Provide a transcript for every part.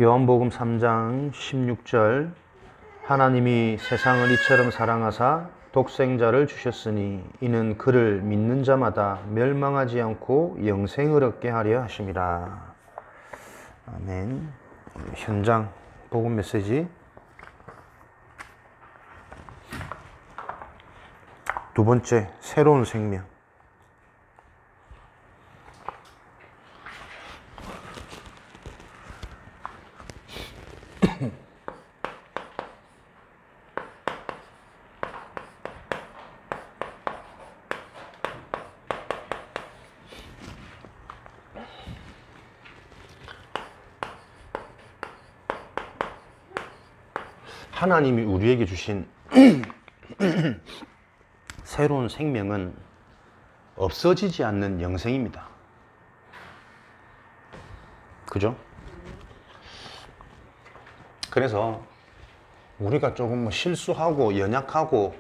요한복음 3장 16절 하나님이 세상을 이처럼 사랑하사 독생자를 주셨으니 이는 그를 믿는 자마다 멸망하지 않고 영생을 얻게 하려 하심이라. 아멘. 현장 복음 메시지 두 번째, 새로운 생명. 하나님이 우리에게 주신 새로운 생명은 없어지지 않는 영생입니다. 그죠? 그래서 우리가 조금 실수하고 연약하고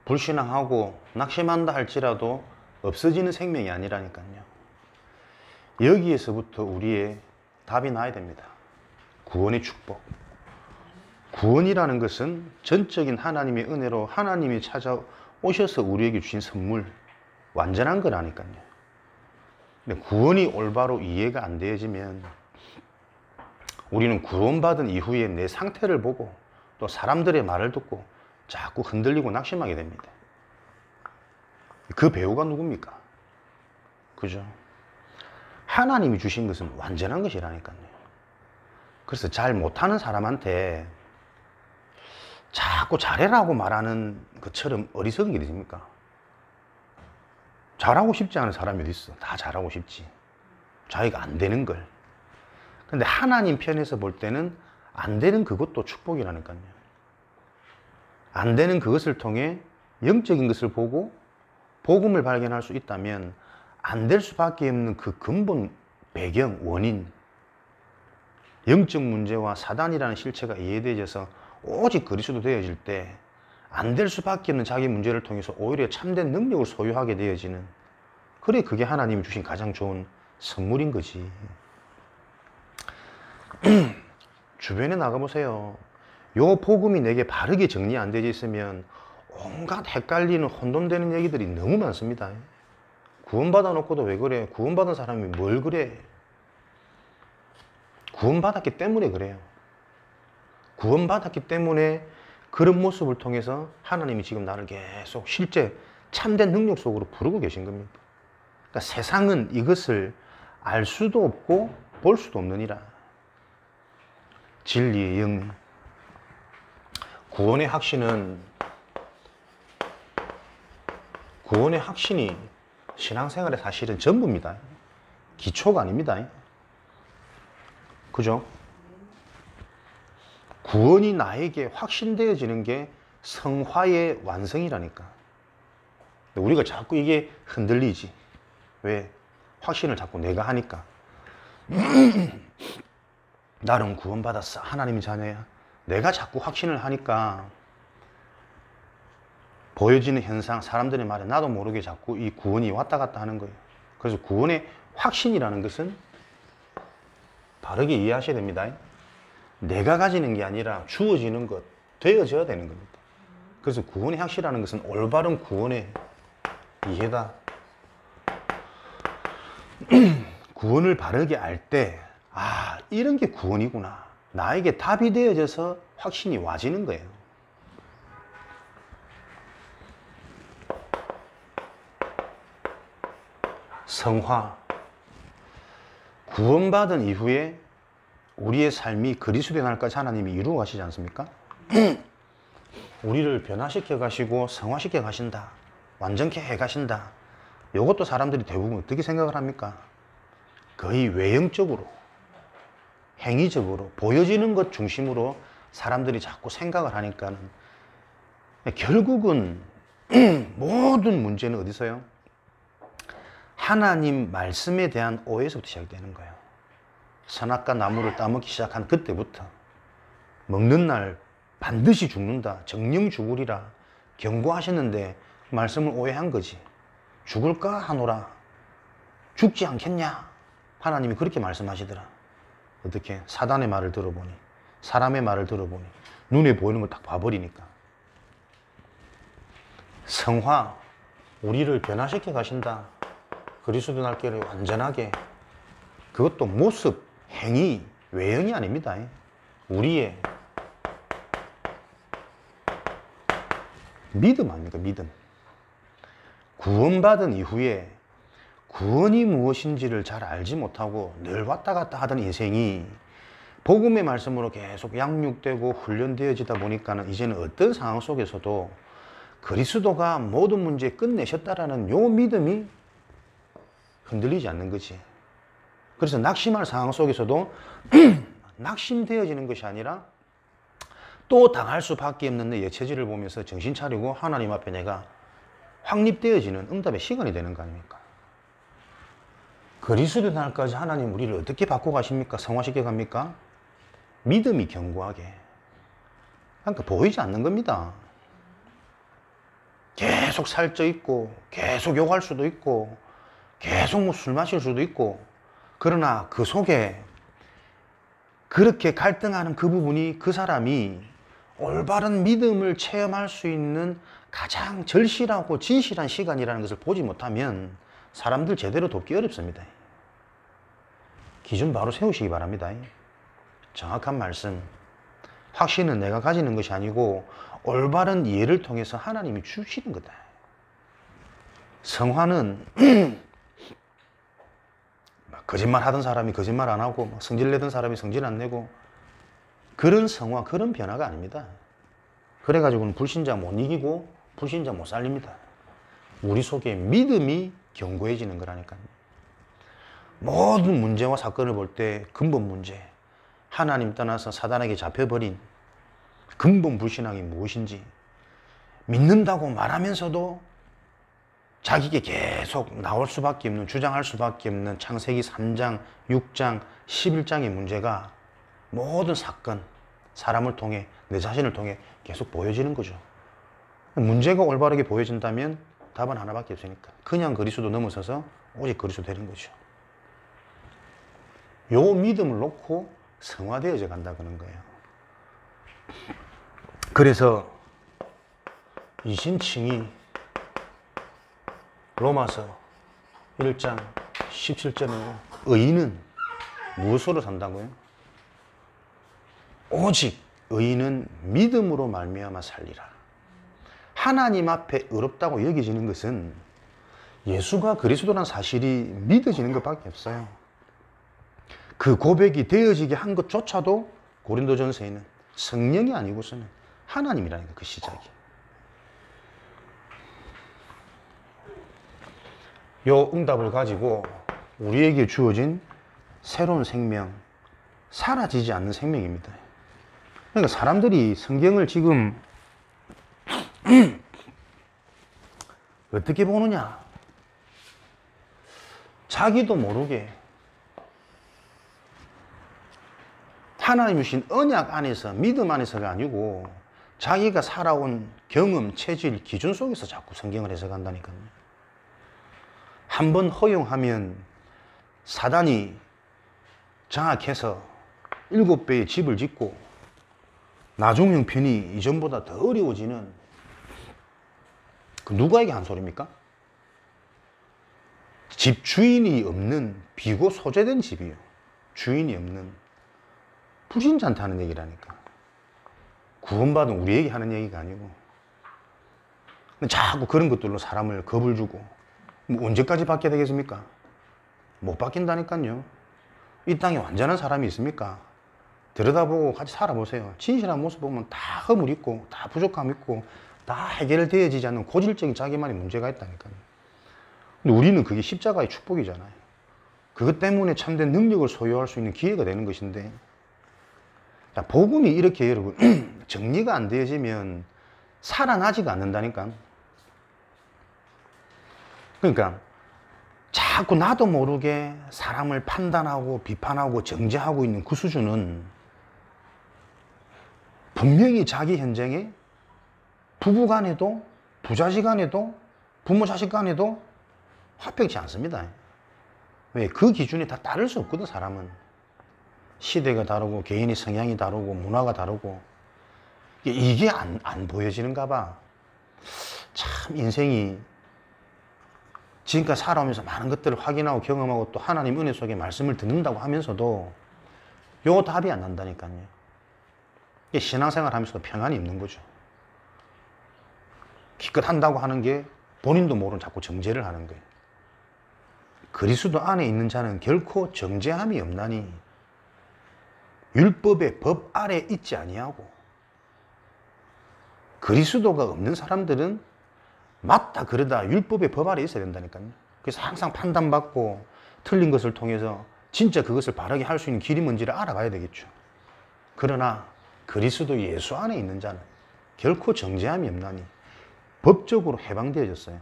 불신앙하고 낙심한다 할지라도 없어지는 생명이 아니라니까요. 여기에서부터 우리의 답이 나야 됩니다. 구원의 축복. 구원이라는 것은 전적인 하나님의 은혜로 하나님이 찾아오셔서 우리에게 주신 선물, 완전한 거라니까요. 근데 구원이 올바로 이해가 안 되어지면 우리는 구원받은 이후에 내 상태를 보고 또 사람들의 말을 듣고 자꾸 흔들리고 낙심하게 됩니다. 그 배우가 누굽니까? 그죠? 하나님이 주신 것은 완전한 것이라니까요. 그래서 잘 못하는 사람한테 자꾸 잘해라고 말하는 것처럼 어리석은 게 있습니까? 잘하고 싶지 않은 사람이 어디 있어? 다 잘하고 싶지. 자기가 안 되는 걸. 근데 하나님 편에서 볼 때는 안 되는 그것도 축복이라니까요. 안 되는 그것을 통해 영적인 것을 보고 복음을 발견할 수 있다면 안 될 수밖에 없는 그 근본 배경, 원인, 영적 문제와 사단이라는 실체가 이해되어져서 오직 그리스도 되어질 때 안 될 수밖에 없는 자기 문제를 통해서 오히려 참된 능력을 소유하게 되어지는, 그래 그게 하나님이 주신 가장 좋은 선물인 거지. 주변에 나가보세요. 요 복음이 내게 바르게 정리 안 되어 있으면 온갖 헷갈리는 혼돈되는 얘기들이 너무 많습니다. 구원받아 놓고도 왜 그래? 구원받은 사람이 뭘 그래? 구원받았기 때문에 그래요. 구원받았기 때문에 그런 모습을 통해서 하나님이 지금 나를 계속 실제 참된 능력 속으로 부르고 계신 겁니다. 그러니까 세상은 이것을 알 수도 없고 볼 수도 없느니라. 진리의 영, 구원의 확신이 신앙생활의 사실은 전부입니다. 기초가 아닙니다. 그죠? 구원이 나에게 확신되어지는 게 성화의 완성이라니까. 우리가 자꾸 이게 흔들리지. 왜? 확신을 자꾸 내가 하니까. 나는 구원받았어. 하나님의 자녀야. 내가 자꾸 확신을 하니까 보여지는 현상, 사람들의 말에 나도 모르게 자꾸 이 구원이 왔다 갔다 하는 거예요. 그래서 구원의 확신이라는 것은 바르게 이해하셔야 됩니다. 내가 가지는 게 아니라 주어지는 것, 되어져야 되는 겁니다. 그래서 구원의 확신이라는 것은 올바른 구원의 이해다. 구원을 바르게 알 때, 아, 이런 게 구원이구나. 나에게 답이 되어져서 확신이 와지는 거예요. 성화. 구원받은 이후에 우리의 삶이 그리스도의 날까지 하나님이 이루어 가시지 않습니까? 우리를 변화시켜 가시고 성화시켜 가신다. 완전케 해 가신다. 이것도 사람들이 대부분 어떻게 생각을 합니까? 거의 외형적으로, 행위적으로, 보여지는 것 중심으로 사람들이 자꾸 생각을 하니까 결국은 모든 문제는 어디서요? 하나님 말씀에 대한 오해에서부터 시작되는 거예요. 선악과 나무를 따먹기 시작한 그때부터 먹는 날 반드시 죽는다. 정령 죽으리라 경고하셨는데 말씀을 오해한 거지. 죽을까 하노라. 죽지 않겠냐? 하나님이 그렇게 말씀하시더라. 어떻게? 사단의 말을 들어보니, 사람의 말을 들어보니, 눈에 보이는 걸 딱 봐버리니까. 성화, 우리를 변화시켜 가신다. 그리스도 날 길을 완전하게. 그것도 모습, 행위, 외형이 아닙니다. 우리의 믿음 아닙니까? 믿음. 구원받은 이후에 구원이 무엇인지를 잘 알지 못하고 늘 왔다 갔다 하던 인생이 복음의 말씀으로 계속 양육되고 훈련되어지다 보니까는 이제는 어떤 상황 속에서도 그리스도가 모든 문제 끝내셨다라는 요 믿음이 흔들리지 않는 거지. 그래서 낙심할 상황 속에서도 낙심되어지는 것이 아니라 또 당할 수밖에 없는 내 여체질을 보면서 정신 차리고 하나님 앞에 내가 확립되어지는 응답의 시간이 되는 거 아닙니까? 그리스도 날까지 하나님 우리를 어떻게 바꿔 가십니까? 성화시켜 갑니까? 믿음이 견고하게. 그러니까 보이지 않는 겁니다. 계속 살쪄 있고 계속 욕할 수도 있고 계속 뭐 술 마실 수도 있고, 그러나 그 속에 그렇게 갈등하는 그 부분이 그 사람이 올바른 믿음을 체험할 수 있는 가장 절실하고 진실한 시간이라는 것을 보지 못하면 사람들 제대로 돕기 어렵습니다. 기준 바로 세우시기 바랍니다. 정확한 말씀. 확신은 내가 가지는 것이 아니고 올바른 이해를 통해서 하나님이 주시는 거다. 성화는 거짓말 하던 사람이 거짓말 안 하고 성질 내던 사람이 성질 안 내고 그런 성화, 그런 변화가 아닙니다. 그래가지고는 불신자 못 이기고 불신자 못 살립니다. 우리 속에 믿음이 견고해지는 거라니까요. 모든 문제와 사건을 볼 때 근본 문제, 하나님 떠나서 사단에게 잡혀버린 근본 불신앙이 무엇인지, 믿는다고 말하면서도 자기에게 계속 나올 수밖에 없는, 주장할 수밖에 없는 창세기 3장, 6장, 11장의 문제가 모든 사건, 사람을 통해, 내 자신을 통해 계속 보여지는 거죠. 문제가 올바르게 보여진다면 답은 하나밖에 없으니까 그냥 그리스도 넘어서서 오직 그리스도 되는 거죠. 요 믿음을 놓고 성화되어져 간다 그런 거예요. 그래서 이신칭이 로마서 1장 17절에 의인은 무엇으로 산다고요? 오직 의인은 믿음으로 말미암아 살리라. 하나님 앞에 의롭다고 여겨지는 것은 예수가 그리스도라는 사실이 믿어지는 것밖에 없어요. 그 고백이 되어지게 한 것조차도 고린도전서에는 성령이 아니고서는 하나님이라니까, 그 시작이. 요 응답을 가지고 우리에게 주어진 새로운 생명, 사라지지 않는 생명입니다. 그러니까 사람들이 성경을 지금 어떻게 보느냐? 자기도 모르게 하나님 주신 언약 안에서, 믿음 안에서가 아니고 자기가 살아온 경험, 체질, 기준 속에서 자꾸 성경을 해석한다니까요. 한번 허용하면 사단이 장악해서 7배의 집을 짓고 나중 형편이 이전보다 더 어려워지는, 그 누구에게 한 소리입니까? 집 주인이 없는, 비고 소재된 집이에요. 주인이 없는. 불신자한테 하는 얘기라니까. 구원받은 우리에게 하는 얘기가 아니고. 자꾸 그런 것들로 사람을 겁을 주고, 뭐 언제까지 바뀌어야 되겠습니까? 못 바뀐다니까요. 이 땅에 완전한 사람이 있습니까? 들여다보고 같이 살아보세요. 진실한 모습 보면 다 허물 있고, 다 부족함 있고, 다 해결되어지지 않는 고질적인 자기만의 문제가 있다니까요. 근데 우리는 그게 십자가의 축복이잖아요. 그것 때문에 참된 능력을 소유할 수 있는 기회가 되는 것인데, 자, 복음이 이렇게 여러분 정리가 안 되어지면 살아나지가 않는다니까. 그러니까 자꾸 나도 모르게 사람을 판단하고 비판하고 정죄하고 있는 그 수준은 분명히 자기 현장에 부부 간에도, 부자식 간에도, 부모 자식 간에도 화평치 않습니다. 왜? 그 기준에 다 따를 수 없거든, 사람은. 시대가 다르고 개인의 성향이 다르고 문화가 다르고 이게 안 보여지는가 봐. 참 인생이 지금까지 살아오면서 많은 것들을 확인하고 경험하고 또 하나님 은혜 속에 말씀을 듣는다고 하면서도 요거 답이 안 난다니까요. 이게 신앙생활 하면서도 평안이 없는 거죠. 기껏 한다고 하는 게 본인도 모르는 자꾸 정죄를 하는 거예요. 그리스도 안에 있는 자는 결코 정죄함이 없나니 율법의 법 아래 있지 아니하고. 그리스도가 없는 사람들은 맞다 그러다 율법의 법 아래 있어야 된다니까요. 그래서 항상 판단받고 틀린 것을 통해서 진짜 그것을 바르게 할 수 있는 길이 뭔지를 알아가야 되겠죠. 그러나 그리스도 예수 안에 있는 자는 결코 정죄함이 없나니 법적으로 해방되어졌어요.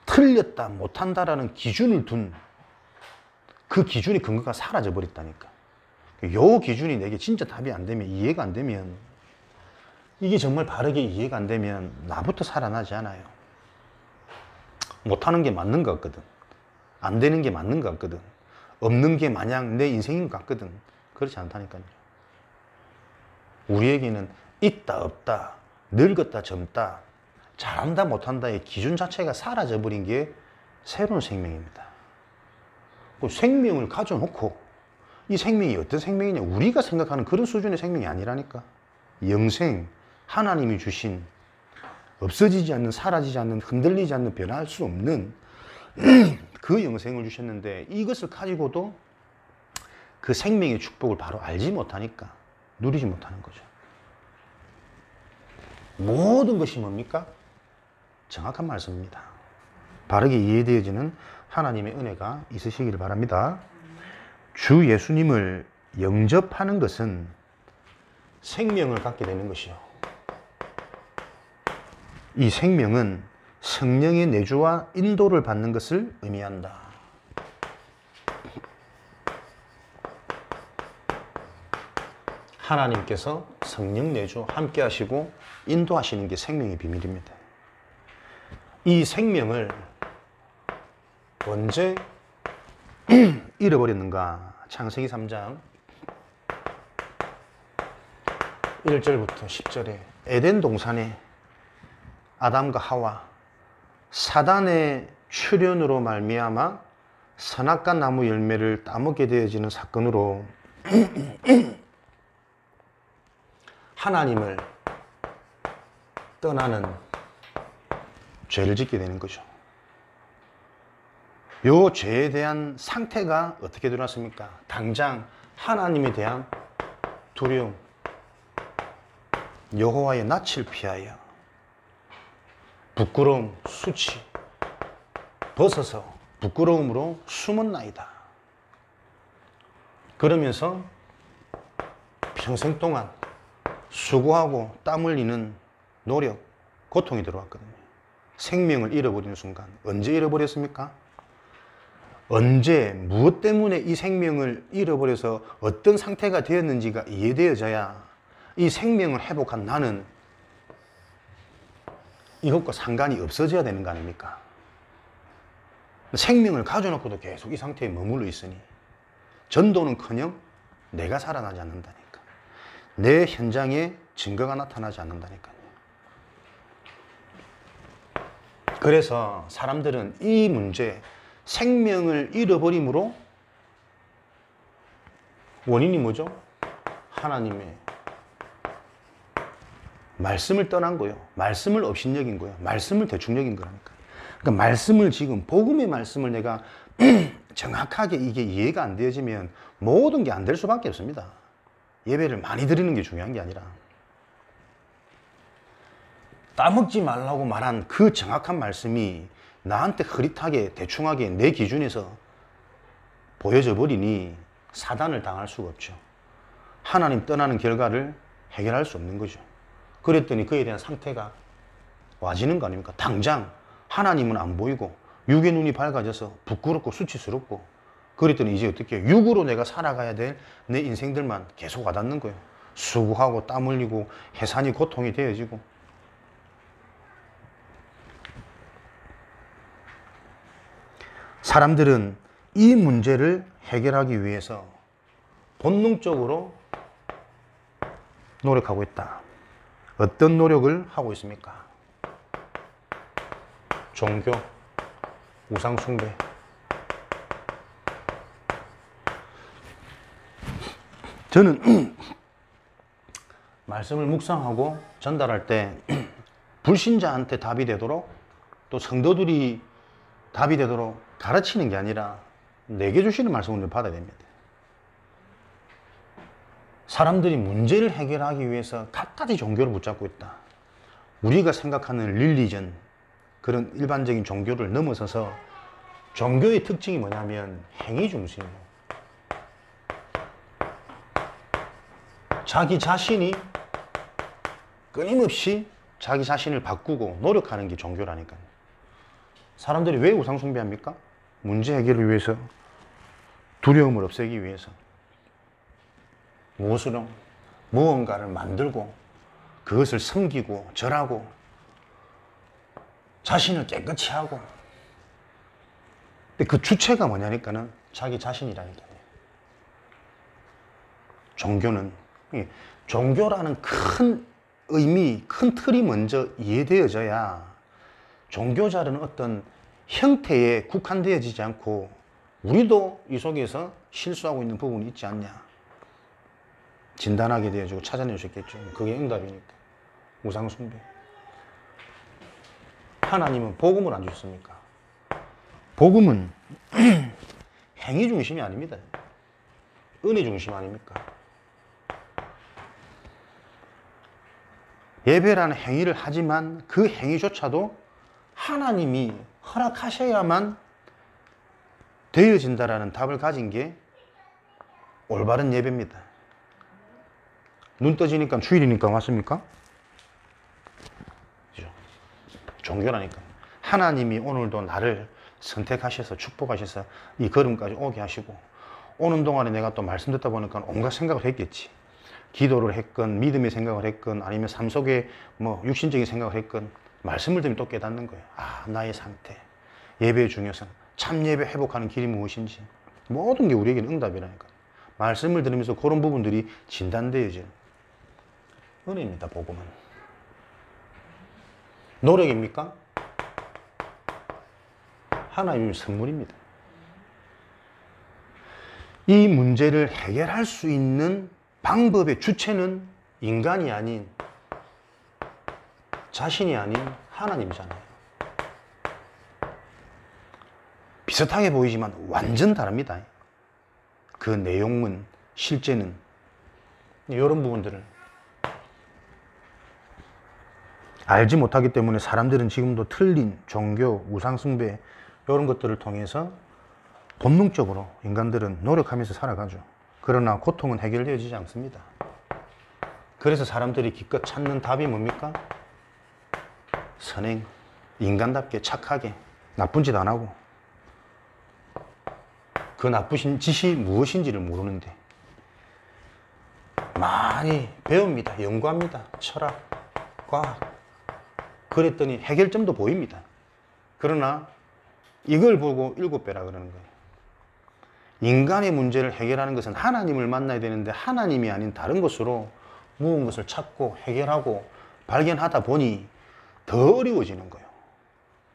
틀렸다 못한다라는 기준을 둔 그 기준의 근거가 사라져 버렸다니까. 요 기준이 내게 진짜 답이 안 되면, 이해가 안 되면, 이게 정말 바르게 이해가 안 되면 나부터 살아나지 않아요. 못하는 게 맞는 것 같거든. 안 되는 게 맞는 것 같거든. 없는 게 마냥 내 인생인 것 같거든. 그렇지 않다니까요. 우리에게는 있다 없다, 늙었다 젊다, 잘한다 못한다의 기준 자체가 사라져 버린 게 새로운 생명입니다. 생명을 가져놓고 이 생명이 어떤 생명이냐, 우리가 생각하는 그런 수준의 생명이 아니라니까. 영생, 하나님이 주신 없어지지 않는, 사라지지 않는, 흔들리지 않는, 변할 수 없는 그 영생을 주셨는데 이것을 가지고도 그 생명의 축복을 바로 알지 못하니까 누리지 못하는 거죠. 모든 것이 뭡니까? 정확한 말씀입니다. 바르게 이해되어지는 하나님의 은혜가 있으시기를 바랍니다. 주 예수님을 영접하는 것은 생명을 갖게 되는 것이요. 이 생명은 성령의 내주와 인도를 받는 것을 의미한다. 하나님께서 성령 내주 함께 하시고 인도하시는 게 생명의 비밀입니다. 이 생명을 언제 잃어버렸는가? 창세기 3장 1절부터 10절에 에덴 동산에 아담과 하와, 사단의 출현으로 말미암아 선악과 나무 열매를 따먹게 되어지는 사건으로 하나님을 떠나는 죄를 짓게 되는 거죠. 요 죄에 대한 상태가 어떻게 드러났습니까? 당장 하나님에 대한 두려움, 여호와의 낯을 피하여 부끄러움, 수치, 벗어서 부끄러움으로 숨었나이다. 그러면서 평생 동안 수고하고 땀 흘리는 노력, 고통이 들어왔거든요. 생명을 잃어버리는 순간. 언제 잃어버렸습니까? 언제, 무엇 때문에 이 생명을 잃어버려서 어떤 상태가 되었는지가 이해되어져야 이 생명을 회복한 나는 이것과 상관이 없어져야 되는 거 아닙니까? 생명을 가져놓고도 계속 이 상태에 머물러 있으니 전도는커녕 내가 살아나지 않는다니까. 내 현장에 증거가 나타나지 않는다니까요. 그래서 사람들은 이 문제, 생명을 잃어버림으로 원인이 뭐죠? 하나님의 말씀을 떠난 거예요. 말씀을 업신여긴 거예요. 말씀을 대충 여긴 거라니까. 그러니까 말씀을 지금, 복음의 말씀을 내가 정확하게 이게 이해가 안 되어지면 모든 게 안 될 수밖에 없습니다. 예배를 많이 드리는 게 중요한 게 아니라 따먹지 말라고 말한 그 정확한 말씀이 나한테 흐릿하게 대충하게 내 기준에서 보여져 버리니 사단을 당할 수가 없죠. 하나님 떠나는 결과를 해결할 수 없는 거죠. 그랬더니 그에 대한 상태가 와지는 거 아닙니까? 당장 하나님은 안 보이고 육의 눈이 밝아져서 부끄럽고 수치스럽고, 그랬더니 이제 어떻게 해요? 육으로 내가 살아가야 될 내 인생들만 계속 와닿는 거예요. 수고하고 땀 흘리고 해산이 고통이 되어지고. 사람들은 이 문제를 해결하기 위해서 본능적으로 노력하고 있다. 어떤 노력을 하고 있습니까? 종교, 우상숭배. 저는 말씀을 묵상하고 전달할 때 불신자한테 답이 되도록 또 성도들이 답이 되도록 가르치는 게 아니라 내게 주시는 말씀을 받아야 됩니다. 사람들이 문제를 해결하기 위해서 갖가지 종교를 붙잡고 있다. 우리가 생각하는 릴리전, 그런 일반적인 종교를 넘어서서 종교의 특징이 뭐냐면 행위 중심이에요. 자기 자신이 끊임없이 자기 자신을 바꾸고 노력하는 게 종교라니까요. 사람들이 왜 우상숭배합니까? 문제 해결을 위해서, 두려움을 없애기 위해서. 무엇으로? 무언가를 만들고 그것을 섬기고 절하고 자신을 깨끗이 하고. 근데 그 주체가 뭐냐니까는 자기 자신이라니까요. 종교라는 큰 의미, 큰 틀이 먼저 이해되어져야 종교자는 어떤 형태에 국한되어지지 않고 우리도 이 속에서 실수하고 있는 부분이 있지 않냐 진단하게 되어지고 찾아낼 수 있겠죠. 그게 응답이니까. 우상숭배. 하나님은 복음을 안 주셨습니까? 복음은 행위 중심이 아닙니다. 은혜 중심 아닙니까? 예배라는 행위를 하지만 그 행위조차도 하나님이 허락하셔야만 되어진다라는 답을 가진 게 올바른 예배입니다. 눈 떠지니까 주일이니까 왔습니까? 종교라니까. 하나님이 오늘도 나를 선택하셔서 축복하셔서 이 걸음까지 오게 하시고, 오는 동안에 내가 또 말씀 듣다 보니까 온갖 생각을 했겠지. 기도를 했건 믿음의 생각을 했건 아니면 삶 속에 뭐 육신적인 생각을 했건 말씀을 들으면 또 깨닫는 거예요. 아, 나의 상태, 예배의 중요성, 참 예배 회복하는 길이 무엇인지, 모든 게 우리에게는 응답이라니까. 말씀을 들으면서 그런 부분들이 진단되어지는 은혜입니다. 복음은. 노력입니까? 하나님의 선물입니다. 이 문제를 해결할 수 있는 방법의 주체는 인간이 아닌, 자신이 아닌 하나님이잖아요. 비슷하게 보이지만 완전 다릅니다. 그 내용은, 실제는. 이런 부분들을 알지 못하기 때문에 사람들은 지금도 틀린 종교, 우상숭배 이런 것들을 통해서 본능적으로 인간들은 노력하면서 살아가죠. 그러나 고통은 해결되어지지 않습니다. 그래서 사람들이 기껏 찾는 답이 뭡니까? 선행, 인간답게 착하게 나쁜 짓 안 하고, 그 나쁘신 짓이 무엇인지를 모르는데 많이 배웁니다. 연구합니다. 철학, 과학. 그랬더니 해결점도 보입니다. 그러나 이걸 보고 7배라 그러는 거예요. 인간의 문제를 해결하는 것은 하나님을 만나야 되는데 하나님이 아닌 다른 것으로 무언 것을 찾고 해결하고 발견하다 보니 더 어려워지는 거예요.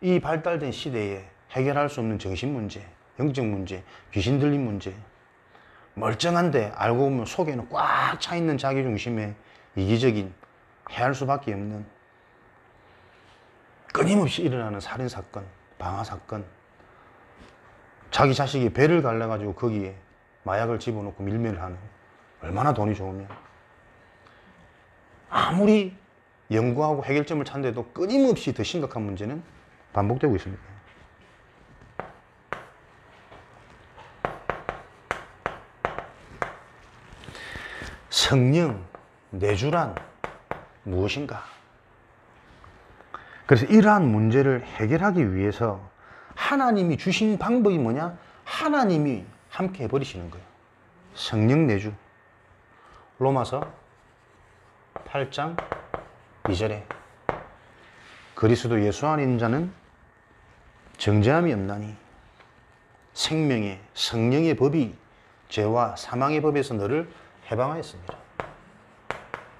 이 발달된 시대에 해결할 수 없는 정신 문제, 영적 문제, 귀신 들린 문제, 멀쩡한데 알고 보면 속에는 꽉 차 있는 자기 중심의 이기적인, 해할 수밖에 없는 끊임없이 일어나는 살인사건, 방화사건, 자기 자식이 배를 갈라가지고 거기에 마약을 집어넣고 밀매를 하는, 얼마나 돈이 좋으면. 아무리 연구하고 해결점을 찾는데도 끊임없이 더 심각한 문제는 반복되고 있습니다. 성령, 내주란 무엇인가? 그래서 이러한 문제를 해결하기 위해서 하나님이 주신 방법이 뭐냐? 하나님이 함께 해버리시는 거예요. 성령 내주. 로마서 8장 2절에 그리스도 예수 안에 있는 자는 정죄함이 없나니 생명의 성령의 법이 죄와 사망의 법에서 너를 해방하였습니다.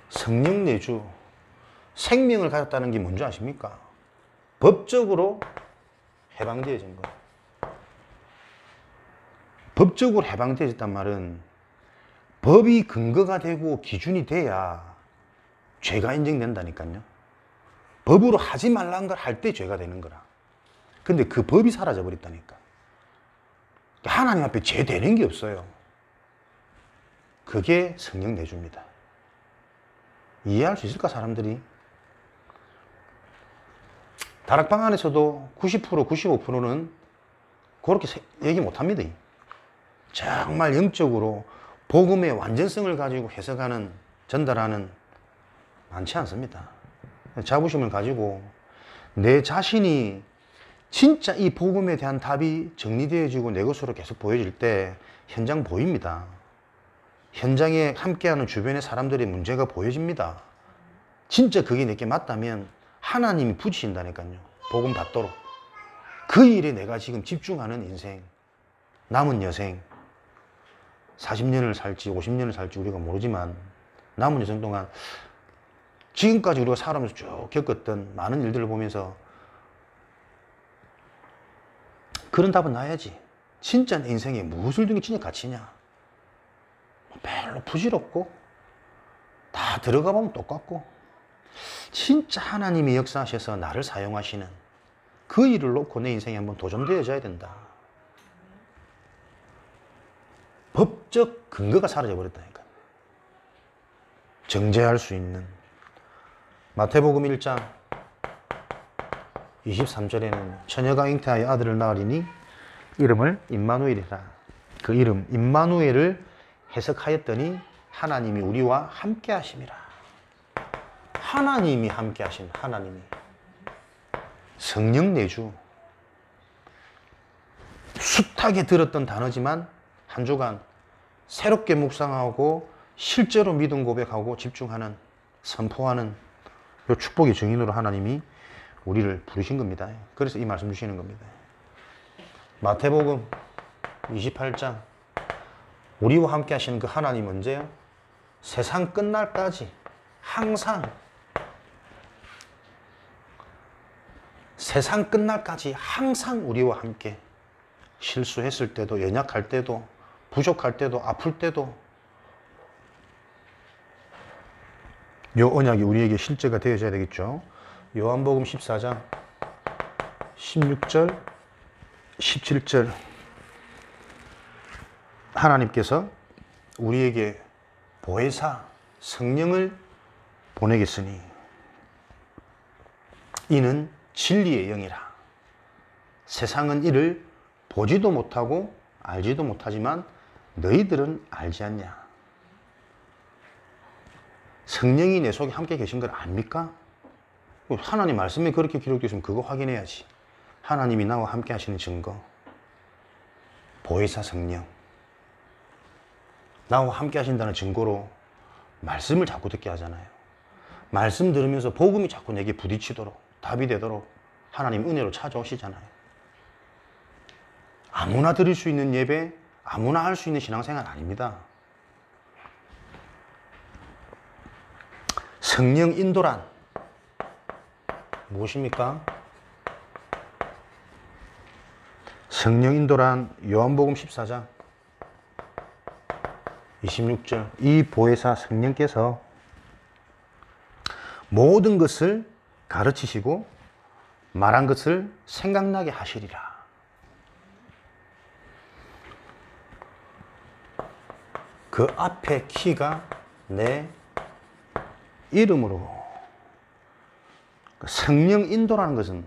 성령 내주, 생명을 가졌다는 게 뭔지 아십니까? 법적으로 해방되어진 거예요. 법적으로 해방되어졌단 말은 법이 근거가 되고 기준이 돼야 죄가 인정된다니까요. 법으로 하지 말라는 걸 할 때 죄가 되는 거라. 근데 그 법이 사라져 버렸다니까. 하나님 앞에 죄 되는 게 없어요. 그게 성령 내주입니다. 이해할 수 있을까, 사람들이? 다락방 안에서도 90%, 95%는 그렇게 얘기 못 합니다. 정말 영적으로 복음의 완전성을 가지고 해석하는, 전달하는 많지 않습니다. 자부심을 가지고 내 자신이 진짜 이 복음에 대한 답이 정리되어지고 내 것으로 계속 보여질 때 현장 보입니다. 현장에 함께하는 주변의 사람들의 문제가 보여집니다. 진짜 그게 내게 맞다면 하나님이 부지신다니까요. 복음 받도록. 그 일에 내가 지금 집중하는 인생, 남은 여생, 40년을 살지 50년을 살지 우리가 모르지만 남은 여생 동안 지금까지 우리가 살아오면서 쭉 겪었던 많은 일들을 보면서 그런 답은 나야지. 진짜 내 인생에 무엇을 둔 게 진짜 가치냐? 별로 부질없고 다 들어가 보면 똑같고 진짜 하나님이 역사하셔서 나를 사용하시는 그 일을 놓고 내 인생에 한번 도전되어져야 된다. 법적 근거가 사라져 버렸다니까. 정죄할 수 있는. 마태복음 1장 23절에는 처녀가 잉태하여 아들을 낳으리니 이름을 임마누엘이라. 그 이름 임마누엘을 해석하였더니 하나님이 우리와 함께 하심이라. 하나님이 함께 하신, 하나님이 성령 내주. 숱하게 들었던 단어지만 한 주간 새롭게 묵상하고 실제로 믿음 고백하고 집중하는, 선포하는 이 축복의 증인으로 하나님이 우리를 부르신 겁니다. 그래서 이 말씀 주시는 겁니다. 마태복음 28장 우리와 함께 하시는 그 하나님 언제요? 세상 끝날까지 항상, 세상 끝날까지 항상 우리와 함께, 실수했을 때도, 연약할 때도, 부족할 때도, 아플 때도 요 언약이 우리에게 실제가 되어져야 되겠죠. 요한복음 14장 16절 17절 하나님께서 우리에게 보혜사 성령을 보내겠으니 이는 진리의 영이라. 세상은 이를 보지도 못하고 알지도 못하지만 너희들은 알지 않냐. 성령이 내 속에 함께 계신 걸 압니까? 하나님 말씀에 그렇게 기록되어 있으면 그거 확인해야지. 하나님이 나와 함께 하시는 증거. 보혜사 성령. 나와 함께 하신다는 증거로 말씀을 자꾸 듣게 하잖아요. 말씀 들으면서 복음이 자꾸 내게 부딪히도록, 답이 되도록 하나님 은혜로 찾아오시잖아요. 아무나 드릴 수 있는 예배, 아무나 할 수 있는 신앙생활 아닙니다. 성령 인도란 무엇입니까? 성령 인도란 요한복음 14장 26절 이 보혜사 성령께서 모든 것을 가르치시고 말한 것을 생각나게 하시리라. 그 앞에 키가 내 이름으로. 성령 인도라는 것은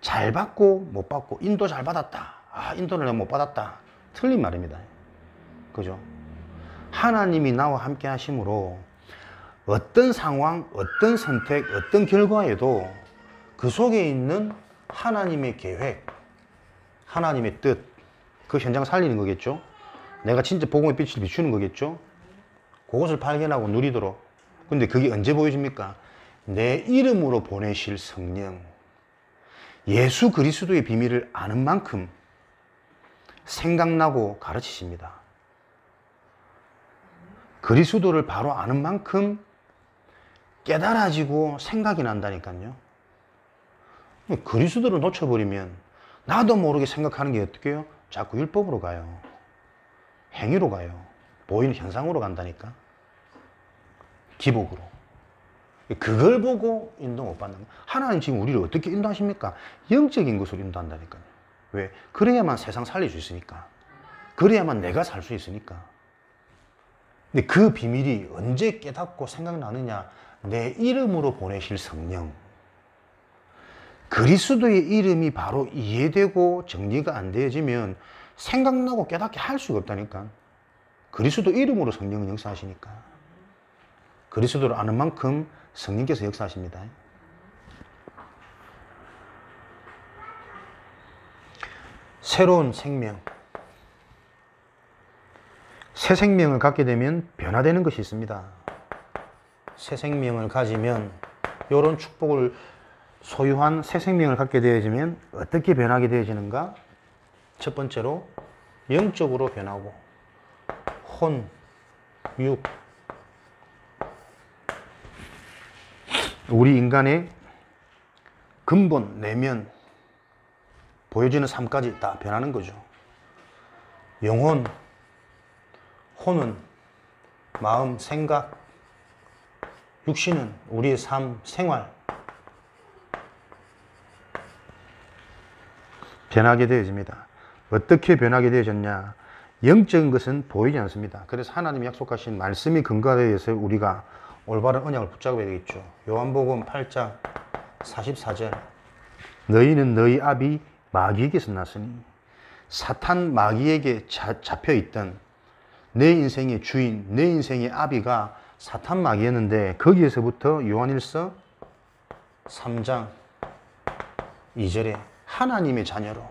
잘 받고 못 받고, 인도 잘 받았다, 아 인도를 내가 못 받았다, 틀린 말입니다. 그죠? 하나님이 나와 함께 하심으로 어떤 상황, 어떤 선택, 어떤 결과에도 그 속에 있는 하나님의 계획, 하나님의 뜻, 그 현장을 살리는 거겠죠. 내가 진짜 복음의 빛을 비추는 거겠죠. 그것을 발견하고 누리도록. 근데 그게 언제 보여집니까? 내 이름으로 보내실 성령, 예수 그리스도의 비밀을 아는 만큼 생각나고 가르치십니다. 그리스도를 바로 아는 만큼 깨달아지고 생각이 난다니까요. 그리스도를 놓쳐버리면 나도 모르게 생각하는 게 어떻게 해요? 자꾸 율법으로 가요. 행위로 가요. 보이는 현상으로 간다니까. 기복으로. 그걸 보고 인도 못 받는 거예요. 하나님 지금 우리를 어떻게 인도하십니까? 영적인 것으로 인도한다니까요. 왜? 그래야만 세상 살릴 수 있으니까. 그래야만 내가 살 수 있으니까. 근데 그 비밀이 언제 깨닫고 생각나느냐? 내 이름으로 보내실 성령. 그리스도의 이름이 바로 이해되고 정리가 안 되어지면 생각나고 깨닫게 할 수가 없다니까. 그리스도 이름으로 성령은 역사하시니까. 그리스도를 아는 만큼 성령께서 역사하십니다. 새로운 생명. 새 생명을 갖게 되면 변화되는 것이 있습니다. 새 생명을 가지면 이런 축복을 소유한 새 생명을 갖게 되어지면 어떻게 변하게 되어지는가? 첫 번째로 영적으로 변하고 혼, 육. 우리 인간의 근본, 내면 보여지는 삶까지 다 변하는 거죠. 영혼, 혼은 마음, 생각, 육신은 우리의 삶, 생활 변하게 되어집니다. 어떻게 변하게 되어졌냐? 영적인 것은 보이지 않습니다. 그래서 하나님이 약속하신 말씀이 근거되어서 우리가 올바른 언약을 붙잡아야 되겠죠. 요한복음 8장 44절. 너희는 너희 아비 마귀에게서 났으니 사탄 마귀에게 잡혀있던 내 인생의 주인, 내 인생의 아비가 사탄 마귀였는데 거기에서부터 요한일서 3장 2절에 하나님의 자녀로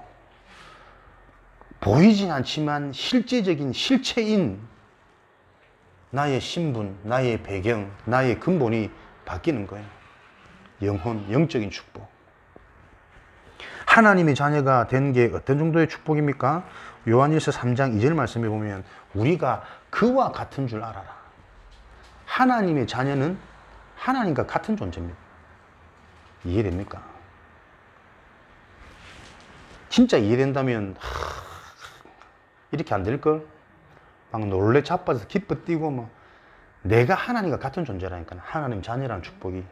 보이진 않지만 실제적인 실체인 나의 신분, 나의 배경, 나의 근본이 바뀌는 거예요. 영혼, 영적인 축복. 하나님의 자녀가 된 게 어떤 정도의 축복입니까? 요한일서 3장 2절 말씀에 보면 우리가 그와 같은 줄 알아라. 하나님의 자녀는 하나님과 같은 존재입니다. 이해됩니까? 진짜 이해된다면 이렇게 안 될걸? 막 놀래 자빠져서 기뻐 뛰고 뭐 내가 하나님과 같은 존재라니까. 하나님 자녀라는 축복이.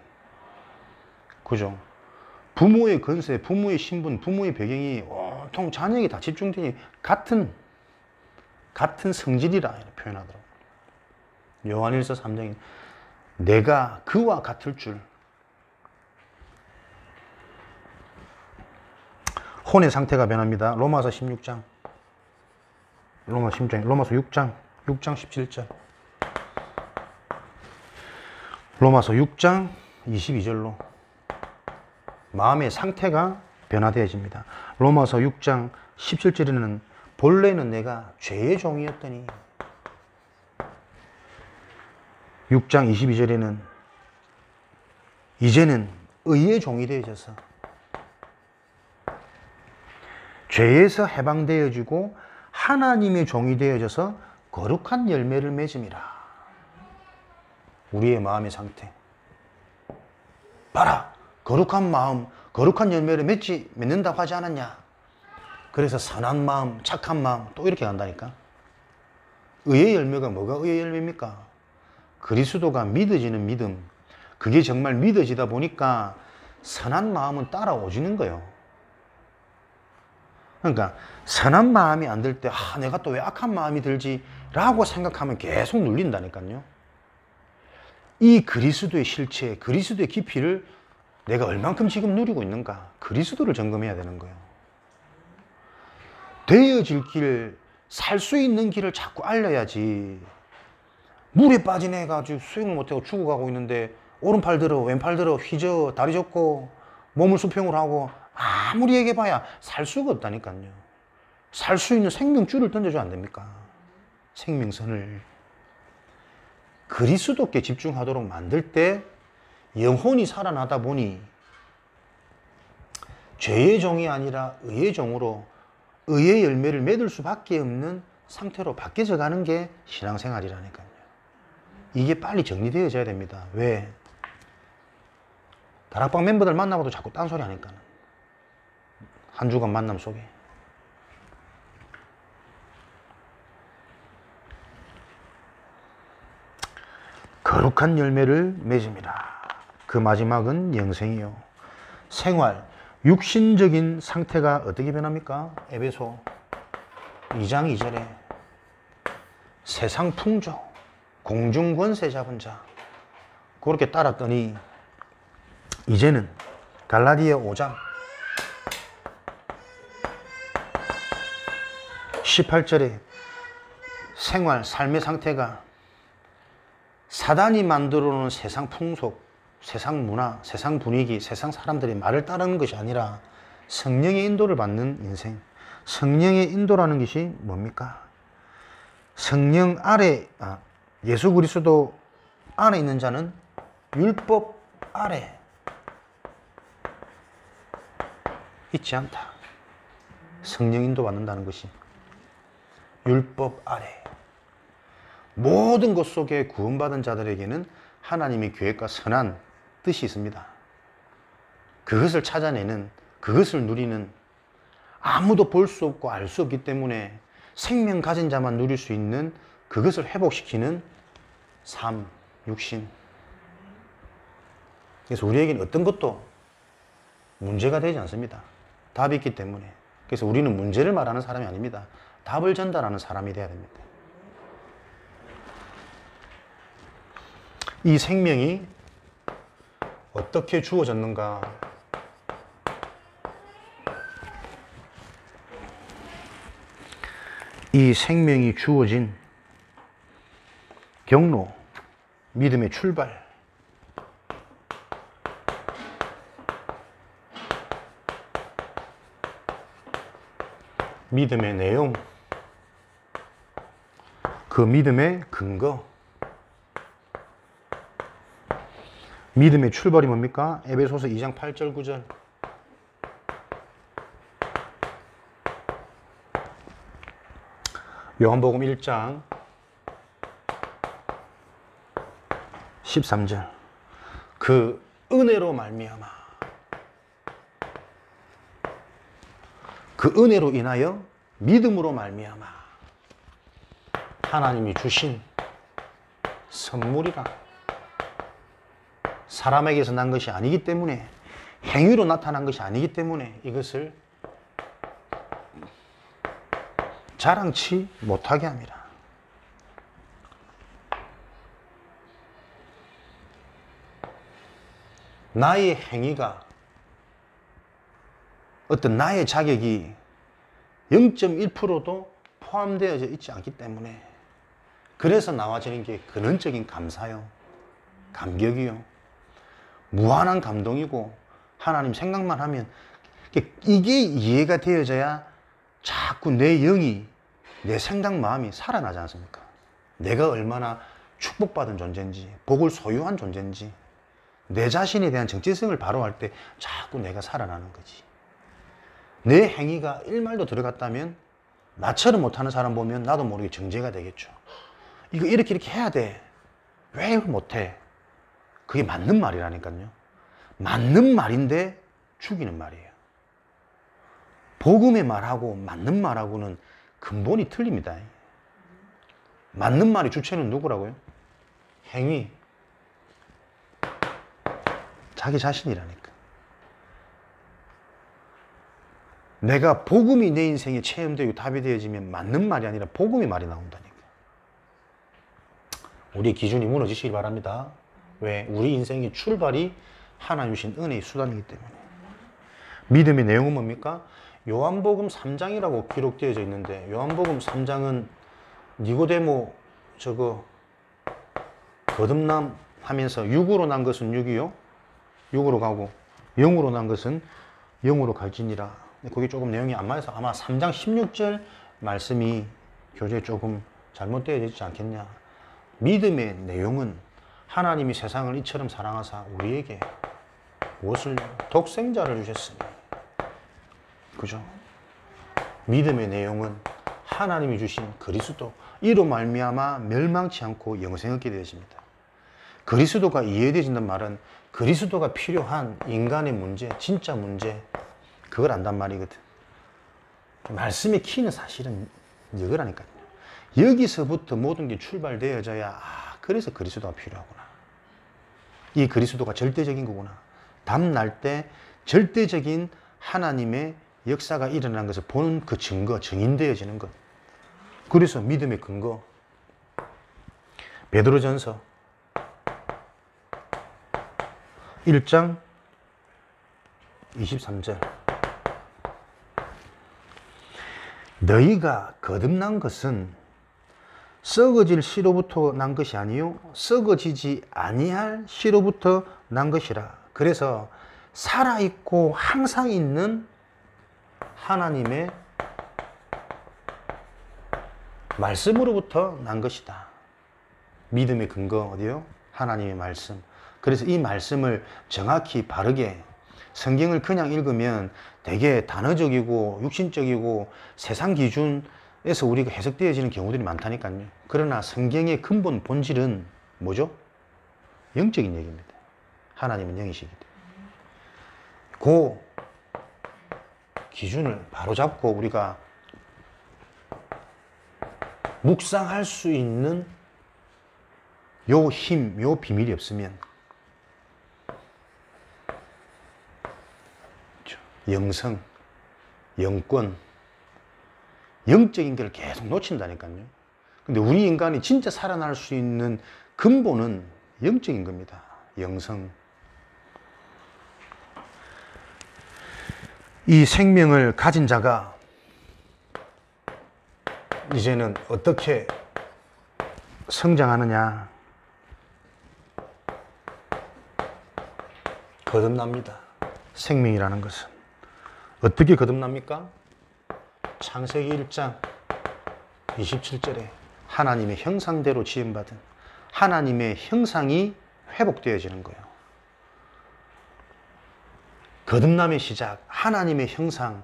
그죠? 부모의 건세, 부모의 신분, 부모의 배경이 온통 자녀에게 다 집중되니 같은 성질이라 이렇게 표현하더라고요. 요한일서 3장에 내가 그와 같을 줄. 혼의 상태가 변합니다. 로마서 16장. 로마서 6장 17절. 로마서 6장 22절로 마음의 상태가 변화되어집니다. 로마서 6장 17절에는 본래는 내가 죄의 종이었더니 6장 22절에는 이제는 의의 종이 되어져서 죄에서 해방되어지고 하나님의 종이 되어져서 거룩한 열매를 맺음이라. 우리의 마음의 상태. 봐라! 거룩한 마음, 거룩한 열매를 맺는다고 하지 않았냐? 그래서 선한 마음, 착한 마음 또 이렇게 간다니까. 의의 열매가 뭐가 의의 열매입니까? 그리스도가 믿어지는 믿음. 그게 정말 믿어지다 보니까 선한 마음은 따라오지는 거예요. 그러니까 선한 마음이 안 들 때 내가 또 왜 악한 마음이 들지? 라고 생각하면 계속 눌린다니까요. 이 그리스도의 실체, 그리스도의 깊이를 내가 얼만큼 지금 누리고 있는가? 그리스도를 점검해야 되는 거예요. 되어질 길, 살 수 있는 길을 자꾸 알려야지. 물에 빠진 애가 지금 수영 못하고 죽어가고 있는데 오른팔 들어 왼팔 들어 휘저 다리 젓고 몸을 수평으로 하고 아무리 얘기해봐야 살 수가 없다니까요. 살 수 있는 생명줄을 던져줘야 안 됩니까? 생명선을. 그리스도께 집중하도록 만들 때 영혼이 살아나다 보니 죄의 종이 아니라 의의 종으로 의의 열매를 맺을 수밖에 없는 상태로 바뀌어져 가는 게 신앙생활이라니까요. 이게 빨리 정리되어져야 됩니다. 왜? 다락방 멤버들 만나고도 자꾸 딴소리 하니까. 한 주간 만남 속에. 거룩한 열매를 맺음이라. 그 마지막은 영생이요. 생활, 육신적인 상태가 어떻게 변합니까? 에베소 2장 2절에 세상 풍조, 공중 권세 잡은 자, 그렇게 따랐더니 이제는 갈라디아 5장 18절에 생활, 삶의 상태가 사단이 만들어 놓은 세상 풍속, 세상 문화, 세상 분위기, 세상 사람들이 말을 따르는 것이 아니라 성령의 인도를 받는 인생. 성령의 인도라는 것이 뭡니까? 성령 아래, 예수 그리스도 안에 있는 자는 율법 아래 있지 않다. 성령 인도 받는다는 것이 율법 아래. 모든 것 속에 구원받은 자들에게는 하나님의 계획과 선한 뜻이 있습니다. 그것을 찾아내는, 그것을 누리는, 아무도 볼 수 없고 알 수 없기 때문에 생명 가진 자만 누릴 수 있는 그것을 회복시키는 삶, 육신. 그래서 우리에게는 어떤 것도 문제가 되지 않습니다. 답이 있기 때문에. 그래서 우리는 문제를 말하는 사람이 아닙니다. 답을 전달하는 사람이 되어야 됩니다. 이 생명이 어떻게 주어졌는가? 이 생명이 주어진 경로, 믿음의 출발. 믿음의 내용, 그 믿음의 근거. 믿음의 출발이 뭡니까? 에베소서 2장 8절 9절. 요한복음 1장 13절. 그 은혜로 말미암아, 그 은혜로 인하여 믿음으로 말미암아 하나님이 주신 선물이라. 사람에게서 난 것이 아니기 때문에, 행위로 나타난 것이 아니기 때문에 이것을 자랑치 못하게 합니다. 나의 행위가, 어떤 나의 자격이 0.1%도 포함되어져 있지 않기 때문에, 그래서 나와지는 게 근원적인 감사요, 감격이요, 무한한 감동이고, 하나님 생각만 하면 이게 이해가 되어져야 자꾸 내 영이, 내 생각 마음이 살아나지 않습니까? 내가 얼마나 축복받은 존재인지, 복을 소유한 존재인지, 내 자신에 대한 정체성을 바로할 때 자꾸 내가 살아나는 거지. 내 행위가 일말도 들어갔다면 나처럼 못하는 사람 보면 나도 모르게 정죄가 되겠죠. 이거 이렇게 해야 돼. 왜 못해? 그게 맞는 말이라니까요. 맞는 말인데 죽이는 말이에요. 복음의 말하고 맞는 말하고는 근본이 틀립니다. 맞는 말의 주체는 누구라고요? 행위. 자기 자신이라니까. 내가 복음이 내 인생에 체험되고 답이 되어지면 맞는 말이 아니라 복음의 말이 나온다니까. 우리의 기준이 무너지시길 바랍니다. 왜? 우리 인생의 출발이 하나님 주신 은혜의 수단이기 때문에. 믿음의 내용은 뭡니까? 요한복음 3장이라고 기록되어져 있는데, 요한복음 3장은 니고데모 저거 거듭남 하면서 육으로 난 것은 육이요, 육으로 가고 영으로 난 것은 영으로 갈지니라. 거기 조금 내용이 안 맞아서 아마 3장 16절 말씀이 교재에 조금 잘못되어 있지 않겠냐. 믿음의 내용은 하나님이 세상을 이처럼 사랑하사 우리에게 무엇을? 독생자를 주셨으니. 그죠? 믿음의 내용은 하나님이 주신 그리스도, 이로 말미암아 멸망치 않고 영생 얻게 되어집니다. 그리스도가 이해되어진다는 말은 그리스도가 필요한 인간의 문제, 진짜 문제, 그걸 안단 말이거든. 말씀의 키는 사실은 이거라니까요. 여기서부터 모든 게 출발되어져야 그래서 그리스도가 필요하구나. 이 그리스도가 절대적인 거구나. 담날 때 절대적인 하나님의 역사가 일어난 것을 보는 그 증거, 증인되어지는 것. 그래서 믿음의 근거. 베드로전서 1장 23절. 너희가 거듭난 것은 썩어질 씨로부터 난 것이 아니요 썩어지지 아니할 씨로부터 난 것이라. 그래서 살아있고 항상 있는 하나님의 말씀으로부터 난 것이다. 믿음의 근거 어디요? 하나님의 말씀. 그래서 이 말씀을 정확히 바르게, 성경을 그냥 읽으면 되게 단어적이고 육신적이고 세상 기준에서 우리가 해석되어지는 경우들이 많다니까요. 그러나 성경의 근본 본질은 뭐죠? 영적인 얘기입니다. 하나님은 영이시기 때문에. 그 기준을 바로잡고 우리가 묵상할 수 있는 요 힘, 요 비밀이 없으면 영성, 영권, 영적인 걸 계속 놓친다니까요. 근데 우리 인간이 진짜 살아날 수 있는 근본은 영적인 겁니다. 영성. 이 생명을 가진 자가 이제는 어떻게 성장하느냐? 거듭납니다. 생명이라는 것은. 어떻게 거듭납니까? 창세기 1장 27절에 하나님의 형상대로 지음받은 하나님의 형상이 회복되어지는 거예요. 거듭남의 시작, 하나님의 형상,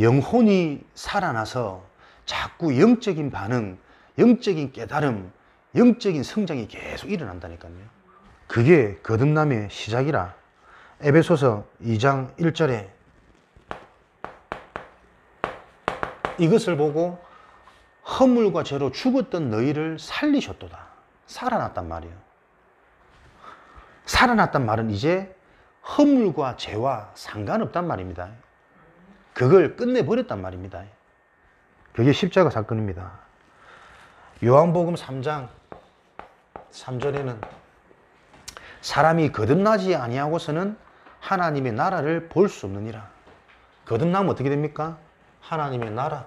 영혼이 살아나서 자꾸 영적인 반응, 영적인 깨달음, 영적인 성장이 계속 일어난다니까요. 그게 거듭남의 시작이라. 에베소서 2장 1절에 이것을 보고 허물과 죄로 죽었던 너희를 살리셨도다. 살아났단 말이에요. 살아났단 말은 이제 허물과 죄와 상관없단 말입니다. 그걸 끝내버렸단 말입니다. 그게 십자가 사건입니다. 요한복음 3장 3절에는 사람이 거듭나지 아니하고서는 하나님의 나라를 볼 수 없느니라. 거듭나면 어떻게 됩니까? 하나님의 나라,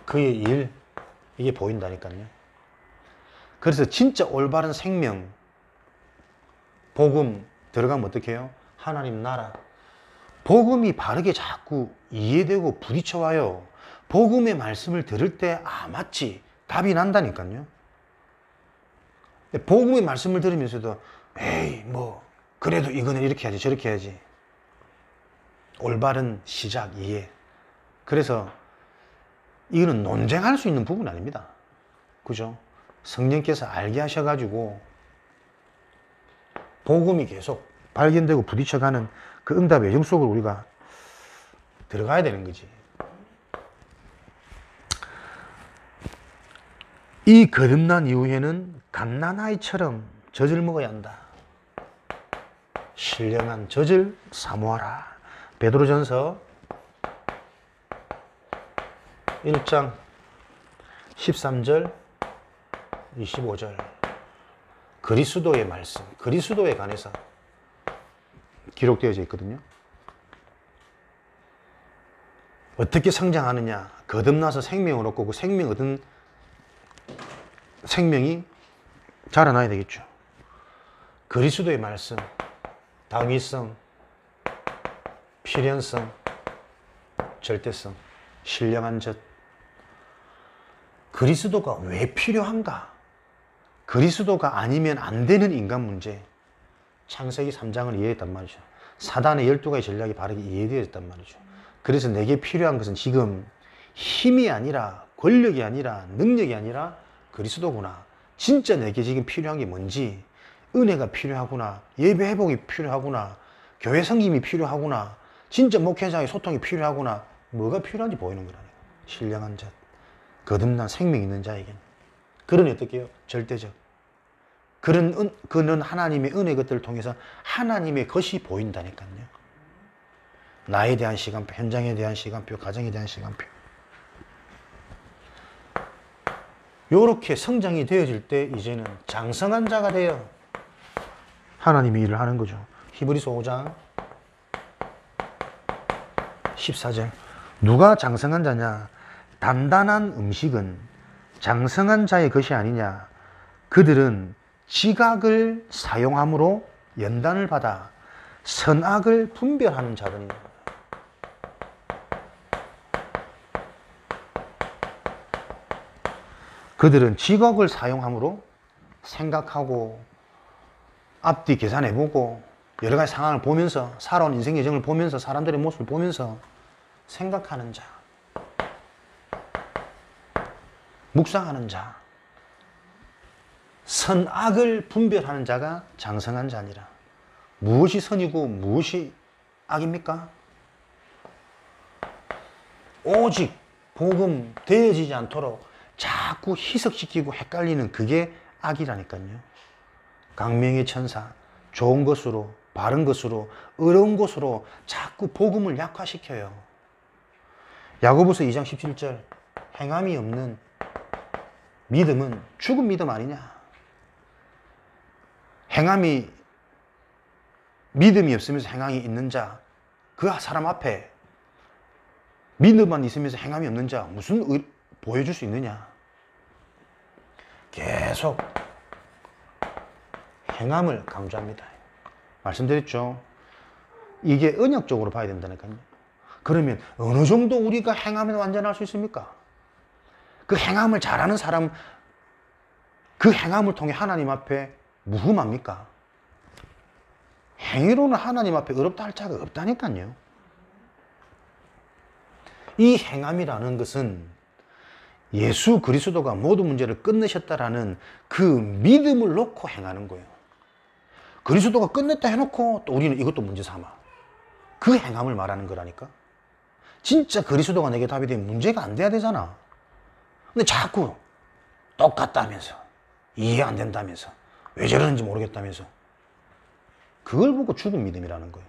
그의 일, 이게 보인다니까요. 그래서 진짜 올바른 생명, 복음 들어가면 어떻게 해요? 하나님 나라. 복음이 바르게 자꾸 이해되고 부딪혀와요. 복음의 말씀을 들을 때 맞지, 답이 난다니까요. 복음의 말씀을 들으면서도 에이 그래도 이거는 이렇게 해야지 저렇게 해야지. 올바른 시작, 이해. 그래서 이거는 논쟁할 수 있는 부분은 아닙니다. 그죠? 성령께서 알게 하셔가지고 복음이 계속 발견되고 부딪혀가는 그 응답의 여정 속으로 우리가 들어가야 되는 거지. 이 거듭난 이후에는 갓난아이처럼 젖을 먹어야 한다. 신령한 젖을 사모하라. 베드로전서 1장 13절 25절 그리스도의 말씀, 그리스도에 관해서 기록되어져 있거든요. 어떻게 성장하느냐? 거듭나서 생명을 얻고 그 생명 얻은 생명이 자라나야 되겠죠. 그리스도의 말씀, 당위성, 필연성, 절대성, 신령한 젖. 그리스도가 왜 필요한가? 그리스도가 아니면 안 되는 인간 문제. 창세기 3장을 이해했단 말이죠. 사단의 12가지 전략이 바르게 이해되었단 말이죠. 그래서 내게 필요한 것은 지금 힘이 아니라 권력이 아니라 능력이 아니라 그리스도구나. 진짜 내게 지금 필요한 게 뭔지, 은혜가 필요하구나, 예배 회복이 필요하구나, 교회 섬김이 필요하구나, 진짜 목회자의 소통이 필요하구나. 뭐가 필요한지 보이는 거라니까. 신령한 자, 거듭난 생명 있는 자에게는. 그러니 어떻게 해요? 절대적. 그는 하나님의 은혜 것들을 통해서 하나님의 것이 보인다니까요. 나에 대한 시간표, 현장에 대한 시간표, 가정에 대한 시간표. 요렇게 성장이 되어질 때 이제는 장성한 자가 돼요. 하나님이 일을 하는 거죠. 히브리서 5장 14절. 누가 장성한 자냐? 단단한 음식은 장성한 자의 것이 아니냐? 그들은 지각을 사용함으로 연단을 받아 선악을 분별하는 자들이다. 그들은 지각을 사용함으로 생각하고 앞뒤 계산해보고 여러 가지 상황을 보면서 살아온 인생의 여정을 보면서 사람들의 모습을 보면서 생각하는 자, 묵상하는 자, 선악을 분별하는 자가 장성한 자니라. 무엇이 선이고 무엇이 악입니까? 오직 복음 되어지지 않도록 자꾸 희석시키고 헷갈리는 그게 악이라니까요. 강명의 천사, 좋은 것으로, 바른 것으로, 의로운 것으로 자꾸 복음을 약화시켜요. 야고보서 2장 17절. 행함이 없는 믿음은 죽은 믿음 아니냐? 믿음이 없으면서 행함이 있는 자, 그 사람 앞에 믿음만 있으면서 행함이 없는 자, 무슨 보여줄 수 있느냐? 계속 행함을 강조합니다. 말씀드렸죠? 이게 언약적으로 봐야 된다니까요. 그러면 어느 정도 우리가 행함에 완전할 수 있습니까? 그 행함을 잘하는 사람, 그 행함을 통해 하나님 앞에 무흠합니까? 행위로는 하나님 앞에 어렵다 할 자가 없다니까요. 이 행함이라는 것은 예수 그리스도가 모든 문제를 끝내셨다라는 그 믿음을 놓고 행하는 거예요. 그리스도가 끝냈다 해놓고 또 우리는 이것도 문제 삼아. 그 행함을 말하는 거라니까. 진짜 그리스도가 내게 답이 되면 문제가 안 돼야 되잖아. 근데 자꾸 똑같다면서, 이해 안 된다면서, 왜 저러는지 모르겠다면서, 그걸 보고 죽은 믿음이라는 거예요.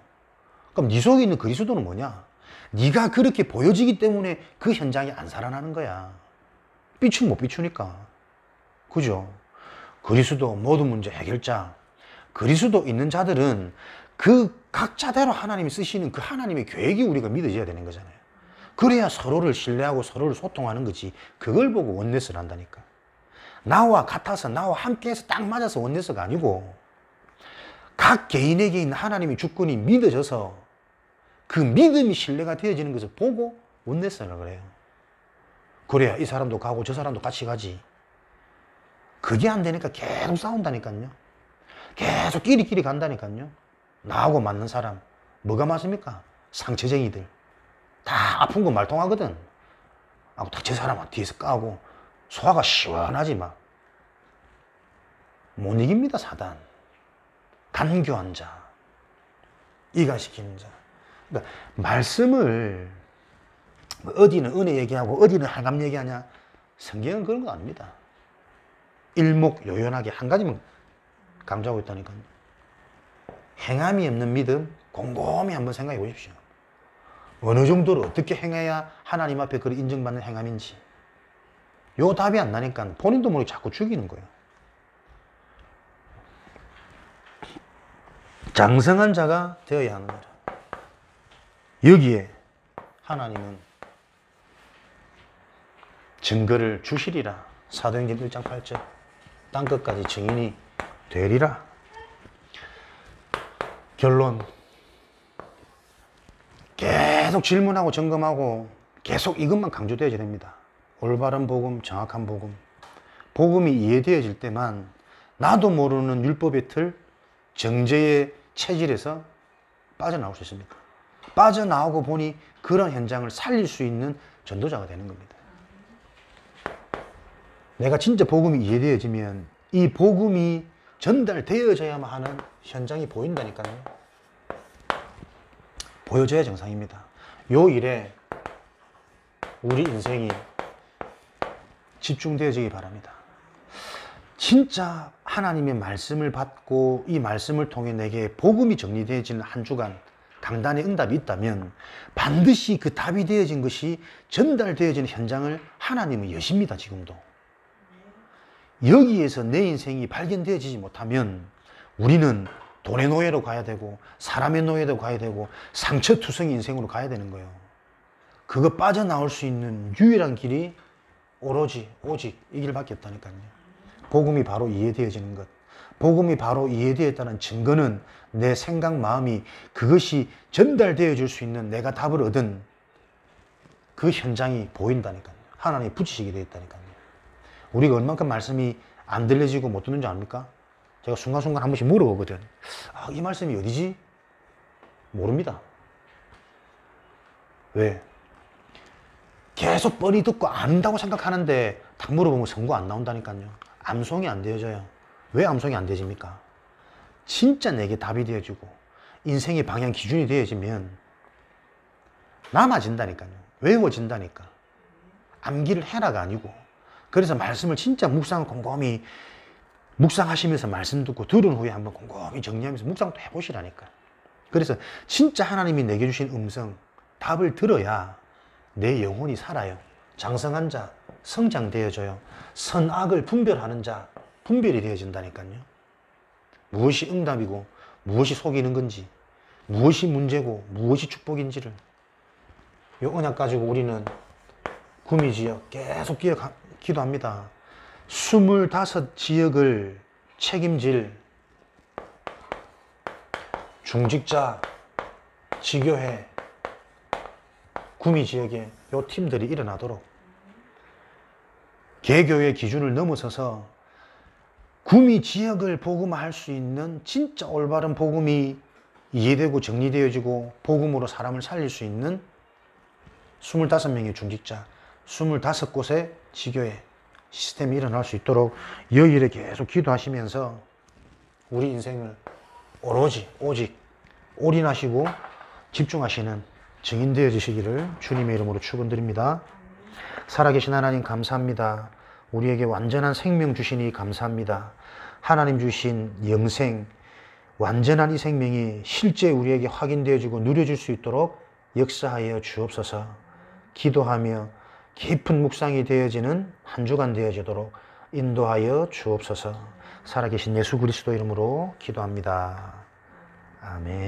그럼 네 속에 있는 그리스도는 뭐냐? 네가 그렇게 보여지기 때문에 그 현장이 안 살아나는 거야. 비추면 못 비추니까. 그죠? 그리스도 모든 문제 해결자. 그리스도 있는 자들은 그 각자대로 하나님이 쓰시는 그 하나님의 계획이 우리가 믿어져야 되는 거잖아요. 그래야 서로를 신뢰하고 서로를 소통하는 거지. 그걸 보고 원네스를 한다니까. 나와 같아서 나와 함께해서 딱 맞아서 원네스가 아니고 각 개인에게 있는 하나님의 주권이 믿어져서 그 믿음이 신뢰가 되어지는 것을 보고 원네스라 그래요. 그래야 이 사람도 가고 저 사람도 같이 가지. 그게 안 되니까 계속 싸운다니까요. 계속 끼리끼리 간다니까요. 나하고 맞는 사람 뭐가 맞습니까? 상처쟁이들. 다 아픈 거 말통하거든. 하고 딱 저 사람 뒤에서 까고 소화가 시원하지 막. 못 이깁니다 사단. 간교한 자, 이간시키는 자. 그러니까 말씀을 어디는 은혜 얘기하고 어디는 행함 얘기하냐? 성경은 그런 거 아닙니다. 일목요연하게 한 가지만 강조하고 있다니까요. 행함이 없는 믿음 곰곰이 한번 생각해 보십시오. 어느 정도로 어떻게 행해야 하나님 앞에 그를 인정받는 행함인지. 요 답이 안 나니까 본인도 모르게 자꾸 죽이는 거예요. 장성한 자가 되어야 하는 거죠. 여기에 하나님은 증거를 주시리라. 사도행전 1장 8절. 땅끝까지 증인이 되리라. 결론. 계속 질문하고 점검하고 계속 이것만 강조되어야 됩니다. 올바른 복음, 정확한 복음. 복음이 이해되어질 때만 나도 모르는 율법의 틀, 정죄의 체질에서 빠져나올 수 있습니다. 빠져나오고 보니 그런 현장을 살릴 수 있는 전도자가 되는 겁니다. 내가 진짜 복음이 이해되어지면 이 복음이 전달되어져야만 하는 현장이 보인다니까요. 보여져야 정상입니다. 요 일에 우리 인생이 집중되어지기 바랍니다. 진짜 하나님의 말씀을 받고 이 말씀을 통해 내게 복음이 정리되어지는 한 주간 강단의 응답이 있다면 반드시 그 답이 되어진 것이 전달되어지는 현장을 하나님은 여십니다. 지금도. 여기에서 내 인생이 발견되어지지 못하면 우리는 돈의 노예로 가야 되고 사람의 노예로 가야 되고 상처투성이 인생으로 가야 되는 거예요. 그거 빠져나올 수 있는 유일한 길이 오로지 오직 이 길밖에 없다니까요. 복음이 바로 이해되어지는 것, 복음이 바로 이해되었다는 증거는 내 생각, 마음이 그것이 전달되어질 수 있는 내가 답을 얻은 그 현장이 보인다니까요. 하나님이 붙이시게 되었다니까요. 우리가 얼만큼 말씀이 안 들려지고 못 듣는 줄 압니까? 제가 순간순간 한 번씩 물어보거든. 아, 이 말씀이 어디지? 모릅니다. 왜? 계속 뻔히 듣고 안다고 생각하는데 딱 물어보면 성구 안 나온다니까요. 암송이 안 되어져요. 왜 암송이 안 되집니까? 진짜 내게 답이 되어지고 인생의 방향 기준이 되어지면 남아진다니까요. 외워진다니까. 암기를 해라가 아니고. 그래서 말씀을 진짜 곰곰이 묵상하시면서 말씀 듣고 들은 후에 한번 곰곰이 정리하면서 묵상도 해보시라니까. 그래서 진짜 하나님이 내게 주신 음성, 답을 들어야 내 영혼이 살아요. 장성한 자, 성장되어져요. 선악을 분별하는 자, 분별이 되어진다니까요. 무엇이 응답이고 무엇이 속이는 건지, 무엇이 문제고 무엇이 축복인지를 이 언약 가지고 우리는 구미지역 계속 기도합니다. 25지역을 책임질 중직자, 지교회, 구미지역에 이 팀들이 일어나도록 개교의 기준을 넘어서서 구미지역을 복음화할 수 있는 진짜 올바른 복음이 이해되고 정리되어지고 복음으로 사람을 살릴 수 있는 25명의 중직자, 25곳의 지교회 시스템이 일어날 수 있도록 여일에 계속 기도하시면서 우리 인생을 오로지 오직 올인하시고 집중하시는 증인 되어지시기를 주님의 이름으로 축원드립니다. 살아계신 하나님 감사합니다. 우리에게 완전한 생명 주시니 감사합니다. 하나님 주신 영생, 완전한 이 생명이 실제 우리에게 확인되어지고 누려질 수 있도록 역사하여 주옵소서. 기도하며 깊은 묵상이 되어지는 한 주간 되어지도록 인도하여 주옵소서. 살아계신 예수 그리스도 이름으로 기도합니다. 아멘.